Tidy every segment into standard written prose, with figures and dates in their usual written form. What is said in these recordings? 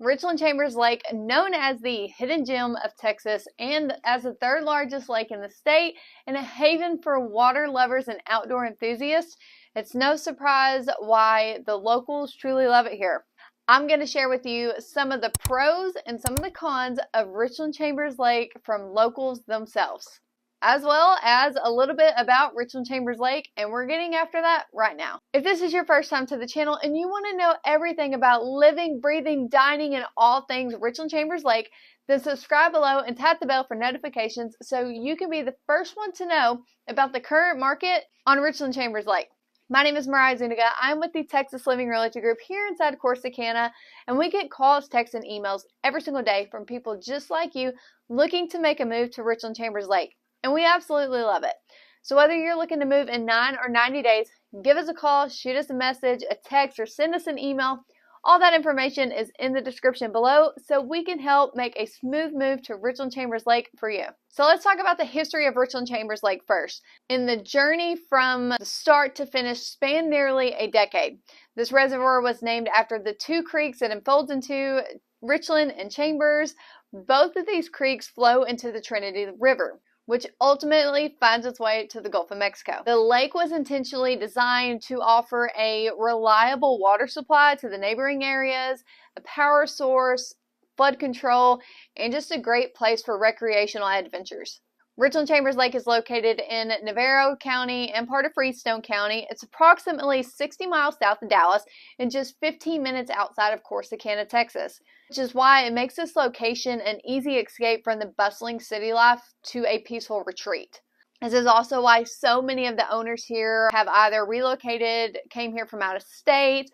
Richland Chambers Lake, known as the hidden gem of Texas and as the third largest lake in the state and a haven for water lovers and outdoor enthusiasts, it's no surprise why the locals truly love it here. I'm going to share with you some of the pros and some of the cons of Richland Chambers Lake from locals themselves, as well as a little bit about Richland Chambers Lake, and we're getting after that right now. If this is your first time to the channel and you want to know everything about living, breathing, dining, and all things Richland Chambers Lake, then subscribe below and tap the bell for notifications so you can be the first one to know about the current market on Richland Chambers Lake. My name is Mariah Zuniga. I'm with the Texas Living Realty Group here inside Corsicana, and we get calls, texts, and emails every single day from people just like you looking to make a move to Richland Chambers Lake. And we absolutely love it. So whether you're looking to move in 9 or 90 days, give us a call, shoot us a message, a text, or send us an email. All that information is in the description below so we can help make a smooth move to Richland Chambers Lake for you. So let's talk about the history of Richland Chambers Lake first. And the journey from the start to finish spanned nearly a decade. This reservoir was named after the two creeks it unfolds into, Richland and Chambers. Both of these creeks flow into the Trinity River, which ultimately finds its way to the Gulf of Mexico. The lake was intentionally designed to offer a reliable water supply to the neighboring areas, a power source, flood control, and just a great place for recreational adventures. Richland Chambers Lake is located in Navarro County and part of Freestone County. It's approximately 60 miles south of Dallas and just 15 minutes outside of Corsicana, Texas, which is why it makes this location an easy escape from the bustling city life to a peaceful retreat. This is also why so many of the owners here have either relocated, came here from out of state,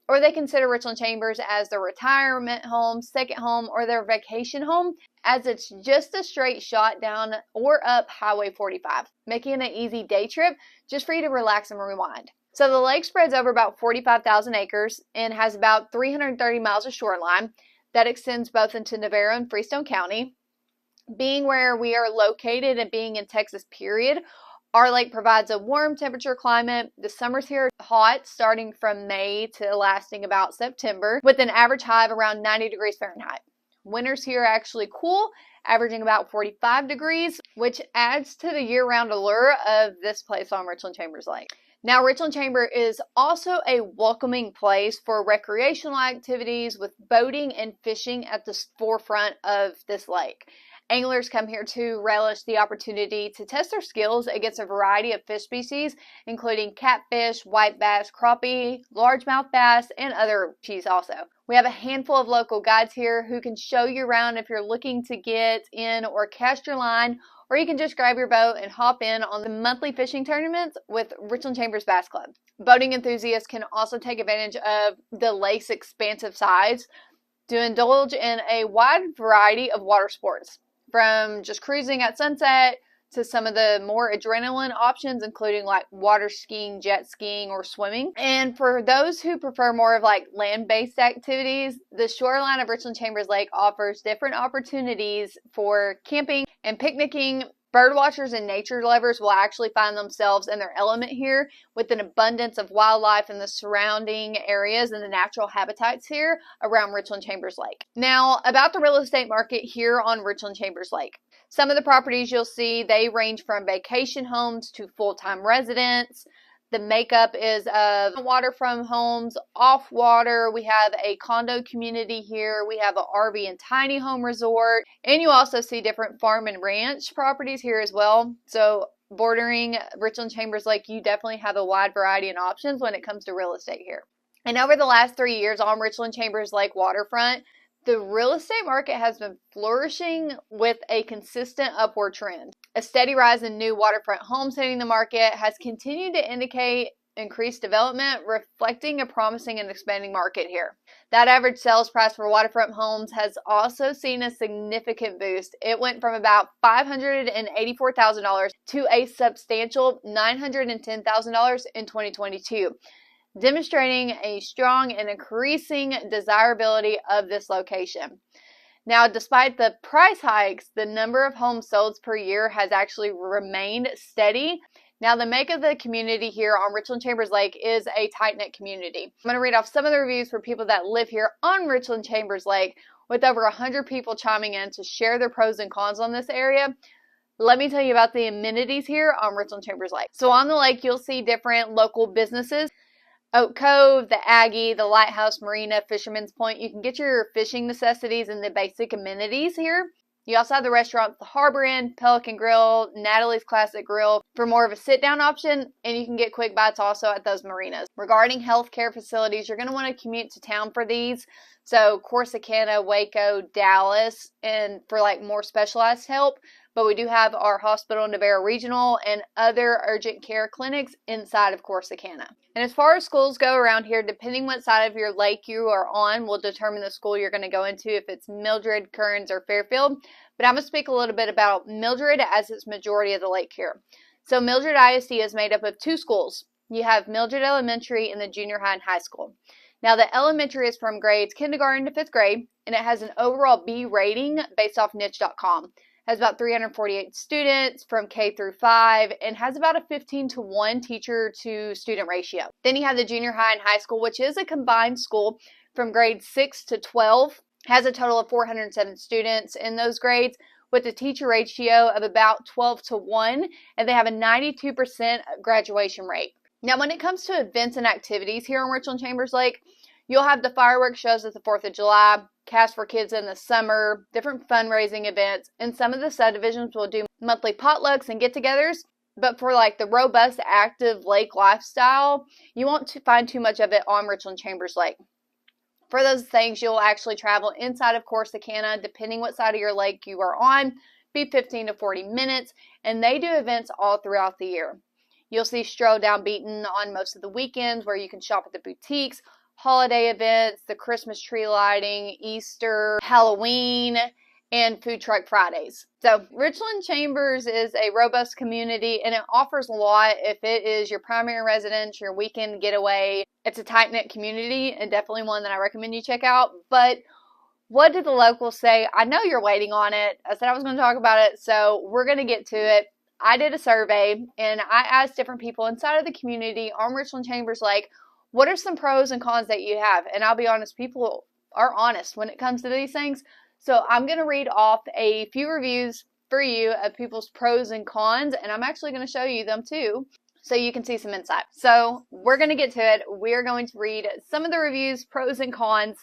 or they consider Richland Chambers as their retirement home, second home, or their vacation home, as it's just a straight shot down or up Highway 45, making it an easy day trip just for you to relax and rewind. So the lake spreads over about 45,000 acres and has about 330 miles of shoreline that extends both into Navarro and Freestone County. Being where we are located and being in Texas period, our lake provides a warm temperature climate. The summers here are hot, starting from May to lasting about September, with an average high of around 90 degrees Fahrenheit. Winters here are actually cool, averaging about 45 degrees, which adds to the year-round allure of this place on Richland Chambers Lake. Now, Richland Chamber is also a welcoming place for recreational activities with boating and fishing at the forefront of this lake. Anglers come here to relish the opportunity to test their skills against a variety of fish species, including catfish, white bass, crappie, largemouth bass, and other species also. We have a handful of local guides here who can show you around if you're looking to get in or cast your line, or you can just grab your boat and hop in on the monthly fishing tournaments with Richland Chambers Bass Club. Boating enthusiasts can also take advantage of the lake's expansive size to indulge in a wide variety of water sports, from just cruising at sunset to some of the more adrenaline options, including like water skiing, jet skiing, or swimming. And for those who prefer more of like land-based activities, the shoreline of Richland Chambers Lake offers different opportunities for camping and picnicking. Bird watchers and nature lovers will actually find themselves in their element here with an abundance of wildlife in the surrounding areas and the natural habitats here around Richland Chambers Lake. Now, about the real estate market here on Richland Chambers Lake. Some of the properties you'll see, they range from vacation homes to full-time residents. The makeup is of waterfront homes, off water. We have a condo community here. We have an RV and tiny home resort. And you also see different farm and ranch properties here as well. So bordering Richland Chambers Lake, you definitely have a wide variety of options when it comes to real estate here. And over the last 3 years on Richland Chambers Lake waterfront, the real estate market has been flourishing with a consistent upward trend. A steady rise in new waterfront homes hitting the market has continued to indicate increased development, reflecting a promising and expanding market here. That average sales price for waterfront homes has also seen a significant boost. It went from about $584,000 to a substantial $910,000 in 2022. Demonstrating a strong and increasing desirability of this location. Now, despite the price hikes, the number of homes sold per year has actually remained steady, Now, the make of the community here on Richland Chambers Lake is a tight-knit community. I'm going to read off some of the reviews for people that live here on Richland Chambers Lake, with over 100 people chiming in to share their pros and cons on this area. Let me tell you about the amenities here on Richland Chambers Lake. So on the lake, you'll see different local businesses. Oak Cove, the Aggie, the Lighthouse Marina, Fisherman's Point. You can get your fishing necessities and the basic amenities here. You also have the restaurants, the Harbor Inn, Pelican Grill, Natalie's Classic Grill for more of a sit-down option, and you can get quick bites also at those marinas. Regarding healthcare facilities, you're going to want to commute to town for these. So Corsicana, Waco, Dallas, and for like more specialized help. But we do have our hospital in Navarro Regional and other urgent care clinics inside of Corsicana. And as far as schools go around here, depending what side of your lake you are on will determine the school you're going to go into, if it's Mildred, Kearns, or Fairfield. But I'm going to speak a little bit about Mildred as it's majority of the lake here. So Mildred ISD is made up of two schools. You have Mildred Elementary and the junior high and high school. Now, the elementary is from grades kindergarten to 5th grade, and it has an overall B rating based off niche.com. Has about 348 students from K through 5 and has about a 15-to-1 teacher to student ratio. Then you have the junior high and high school, which is a combined school from grades 6 to 12. Has a total of 407 students in those grades with a teacher ratio of about 12-to-1, and they have a 92% graduation rate. Now, when it comes to events and activities here on Richland Chambers Lake, you'll have the fireworks shows at the 4th of July, Cast for Kids in the summer, different fundraising events, and some of the subdivisions will do monthly potlucks and get-togethers. But for like the robust, active lake lifestyle, you won't find too much of it on Richland Chambers Lake. For those things, you'll actually travel inside of Corsicana, depending what side of your lake you are on, be 15 to 40 minutes, and they do events all throughout the year. You'll see Stroll Down Beaten on most of the weekends where you can shop at the boutiques, holiday events, the Christmas tree lighting, Easter, Halloween, and Food Truck Fridays. So Richland Chambers is a robust community, and it offers a lot if it is your primary residence, your weekend getaway. It's a tight-knit community and definitely one that I recommend you check out. But what did the locals say? I know you're waiting on it. I said I was going to talk about it, so we're going to get to it. I did a survey, and I asked different people inside of the community on Richland Chambers Lake, what are some pros and cons that you have? And I'll be honest, people are honest when it comes to these things. So I'm going to read off a few reviews for you of people's pros and cons, and I'm actually going to show you them too, so you can see some insight. So we're going to get to it. We're going to read some of the reviews, pros and cons,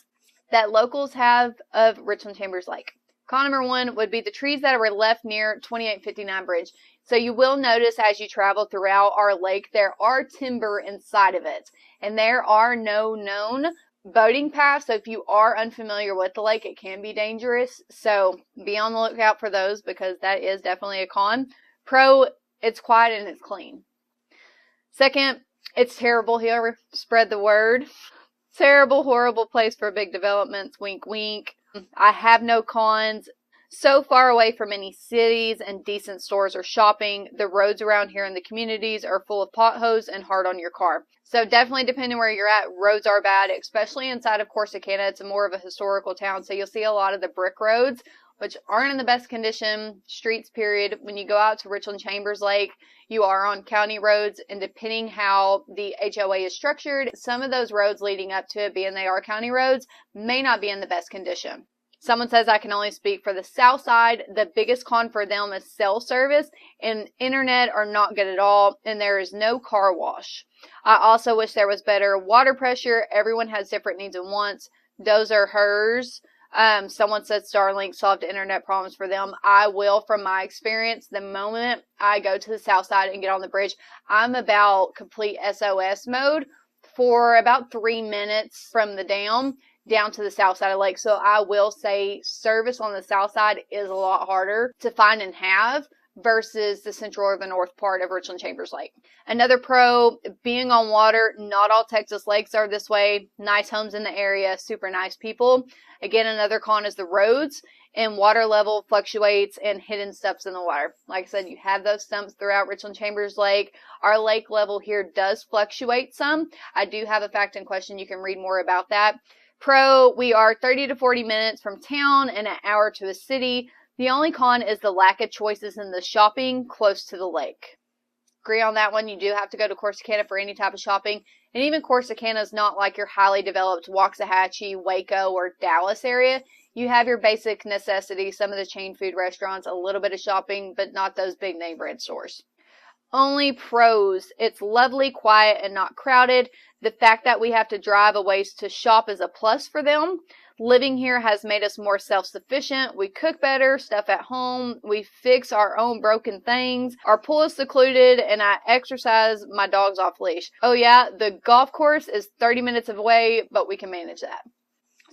that locals have of Richland Chambers Lake. Con number 1 would be the trees that were left near 2859 Bridge. So you will notice as you travel throughout our lake, there are timber inside of it. And there are no known boating paths. So if you are unfamiliar with the lake, it can be dangerous. So be on the lookout for those because that is definitely a con. Pro, it's quiet and it's clean. Second, it's terrible here. Spread the word. Terrible, horrible place for big developments. Wink, wink. I have no cons. So far away from any cities and decent stores or shopping, the roads around here in the communities are full of potholes and hard on your car. So definitely depending where you're at, roads are bad, especially inside of Corsicana. It's more of a historical town, so you'll see a lot of the brick roads, which aren't in the best condition, streets period. When you go out to Richland Chambers Lake, you are on county roads, and depending how the HOA is structured, some of those roads leading up to it, being they are county roads, may not be in the best condition. Someone says I can only speak for the south side. The biggest con for them is cell service and internet are not good at all, and there is no car wash. I also wish there was better water pressure. Everyone has different needs and wants. Those are hers. Someone said Starlink solved internet problems for them. I will, from my experience, the moment I go to the south side and get on the bridge, I'm about complete SOS mode for about 3 minutes from the dam down to the south side of the lake. So I will say service on the south side is a lot harder to find and have versus the central or the north part of Richland Chambers Lake. Another pro, being on water. Not all Texas lakes are this way. Nice homes in the area, super nice people. Again, another con is the roads, and water level fluctuates and hidden steps in the water. Like I said, you have those stumps throughout Richland Chambers Lake. Our lake level here does fluctuate some. I do have a fact and question. You can read more about that. Pro, we are 30 to 40 minutes from town and an hour to a city. The only con is the lack of choices in the shopping close to the lake. Agree on that one. You do have to go to Corsicana for any type of shopping. And even Corsicana is not like your highly developed Waxahachie, Waco, or Dallas area. You have your basic necessities, some of the chain food restaurants, a little bit of shopping, but not those big name brand stores. Only pros. It's lovely, quiet, and not crowded. The fact that we have to drive a ways to shop is a plus for them. Living here has made us more self-sufficient. We cook better, stuff at home. We fix our own broken things. Our pool is secluded, and I exercise my dogs off leash. Oh yeah, the golf course is 30 minutes away, but we can manage that.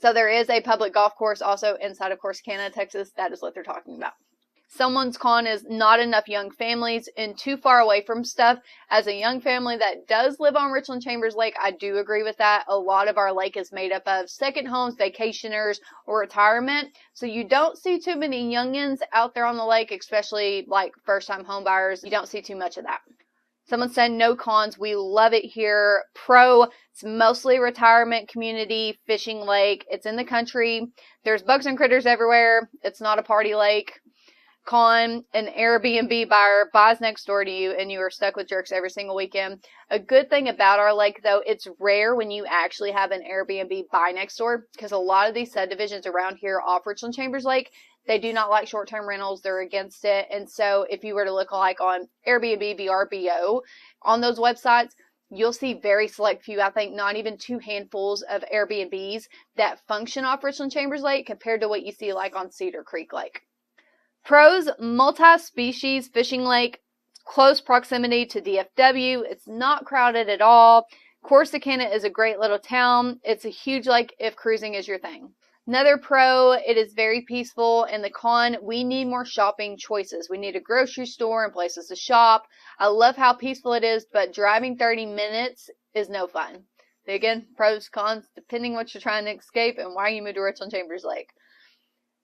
So there is a public golf course also inside of Corsicana, Texas. That is what they're talking about. Someone's con is not enough young families and too far away from stuff. As a young family that does live on Richland Chambers Lake, I do agree with that. A lot of our lake is made up of second homes, vacationers, or retirement. So you don't see too many youngins out there on the lake, especially like first-time home buyers. You don't see too much of that. Someone said no cons. We love it here. Pro, it's mostly retirement community, fishing lake. It's in the country. There's bugs and critters everywhere. It's not a party lake. Con, an Airbnb buyer buys next door to you and you are stuck with jerks every single weekend. A good thing about our lake, though, it's rare when you actually have an Airbnb buy next door, because a lot of these subdivisions around here off Richland Chambers Lake, they do not like short-term rentals. They're against it. And so if you were to look like on Airbnb, VRBO, on those websites, you'll see very select few, I think not even 2 handfuls of Airbnbs that function off Richland Chambers Lake compared to what you see like on Cedar Creek Lake. Pros, multi-species fishing lake, close proximity to DFW. It's not crowded at all. Corsicana is a great little town. It's a huge lake if cruising is your thing. Another pro, it is very peaceful. And the con, we need more shopping choices. We need a grocery store and places to shop. I love how peaceful it is, but driving 30 minutes is no fun. Again, pros, cons, depending what you're trying to escape and why you moved to Richland Chambers Lake.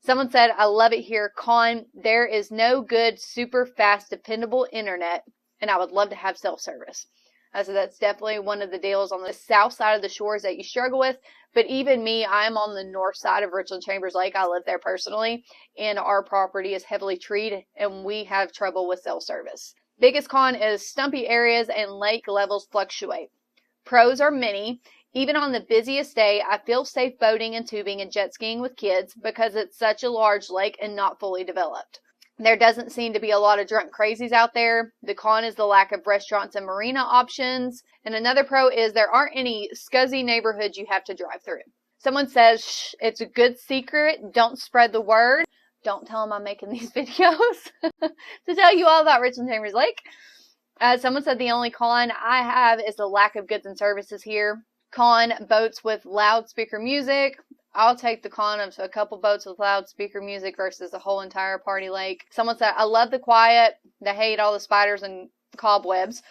Someone said, I love it here. Con, there is no good, super fast, dependable internet, and I would love to have self-service. So that's definitely one of the deals on the south side of the shores that you struggle with. But even me, I'm on the north side of Richland Chambers Lake. I live there personally, and our property is heavily treed, and we have trouble with self-service. Biggest con is stumpy areas and lake levels fluctuate. Pros are many. Even on the busiest day, I feel safe boating and tubing and jet skiing with kids because it's such a large lake and not fully developed. There doesn't seem to be a lot of drunk crazies out there. The con is the lack of restaurants and marina options. And another pro is there aren't any scuzzy neighborhoods you have to drive through. Someone says, shh, it's a good secret. Don't spread the word. Don't tell them I'm making these videos to tell you all about Richland Chambers Lake. Someone said the only con I have is the lack of goods and services here. Con, boats with loudspeaker music. I'll take the con of a couple boats with loudspeaker music versus a whole entire party lake. Someone said, I love the quiet. They hate all the spiders and cobwebs.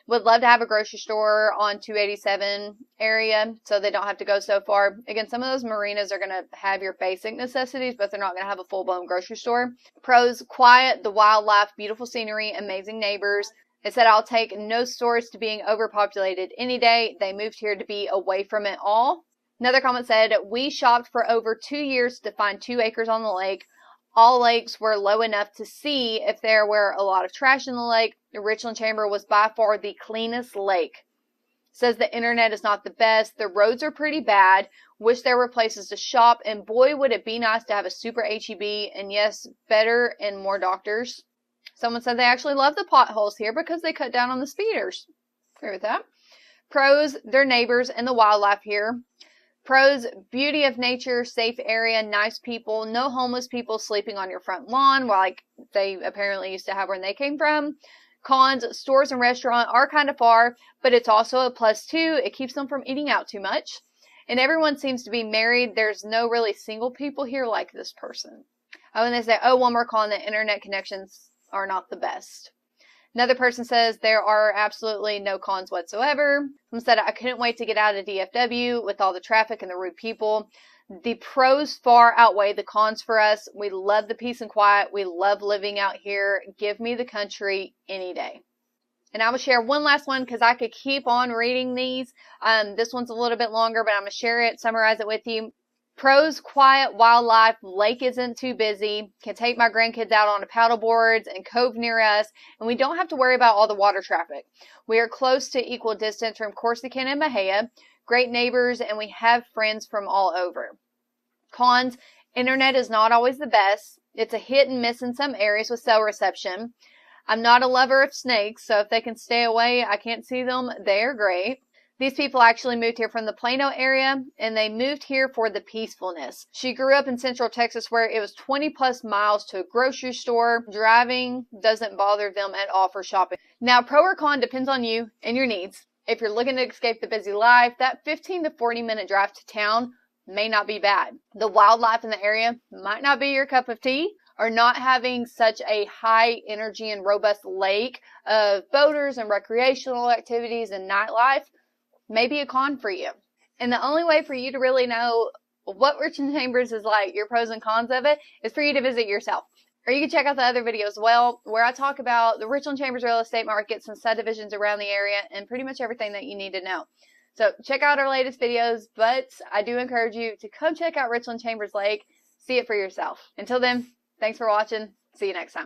Would love to have a grocery store on 287 area so they don't have to go so far. Again, some of those marinas are going to have your basic necessities, but they're not going to have a full-blown grocery store. Pros, quiet, the wildlife, beautiful scenery, amazing neighbors. It said, I'll take no stores to being overpopulated any day. They moved here to be away from it all. Another comment said, we shopped for over 2 years to find 2 acres on the lake. All lakes were low enough to see if there were a lot of trash in the lake. The Richland Chamber was by far the cleanest lake. Says the internet is not the best. The roads are pretty bad. Wish there were places to shop. And boy, would it be nice to have a super HEB. And yes, better and more doctors. Someone said they actually love the potholes here because they cut down on the speeders. Agree with that. Pros, their neighbors and the wildlife here. Pros, beauty of nature, safe area, nice people, no homeless people sleeping on your front lawn, like they apparently used to have where they came from. Cons, stores and restaurant are kind of far, but it's also a plus too. It keeps them from eating out too much. And everyone seems to be married. There's no really single people here like this person. Oh, and they say, oh, one more con, the internet connections are not the best. Another person says there are absolutely no cons whatsoever. Someone said, I couldn't wait to get out of DFW with all the traffic and the rude people. The pros far outweigh the cons for us. We love the peace and quiet. We love living out here. Give me the country any day. And I will share one last one because I could keep on reading these. This one's a little bit longer, but I'm going to share it, summarize it with you. Pros: quiet wildlife, lake isn't too busy, can take my grandkids out on the paddle boards and cove near us, and we don't have to worry about all the water traffic. We are close to equal distance from Corsicana and Bahia, great neighbors, and we have friends from all over. Cons: internet is not always the best. It's a hit and miss in some areas with cell reception. I'm not a lover of snakes, so if they can stay away, I can't see them, they're great. These people actually moved here from the Plano area, and they moved here for the peacefulness. She grew up in Central Texas where it was 20 plus miles to a grocery store. Driving doesn't bother them at all for shopping. Now, pro or con depends on you and your needs. If you're looking to escape the busy life, that 15 to 40 minute drive to town may not be bad. The wildlife in the area might not be your cup of tea, or not having such a high energy and robust lake of boaters and recreational activities and nightlife may be a con for you. And the only way for you to really know what Richland Chambers is like, your pros and cons of it, is for you to visit yourself. Or you can check out the other videos as well, where I talk about the Richland Chambers real estate markets and subdivisions around the area and pretty much everything that you need to know. So check out our latest videos, but I do encourage you to come check out Richland Chambers Lake, see it for yourself. Until then, thanks for watching. See you next time.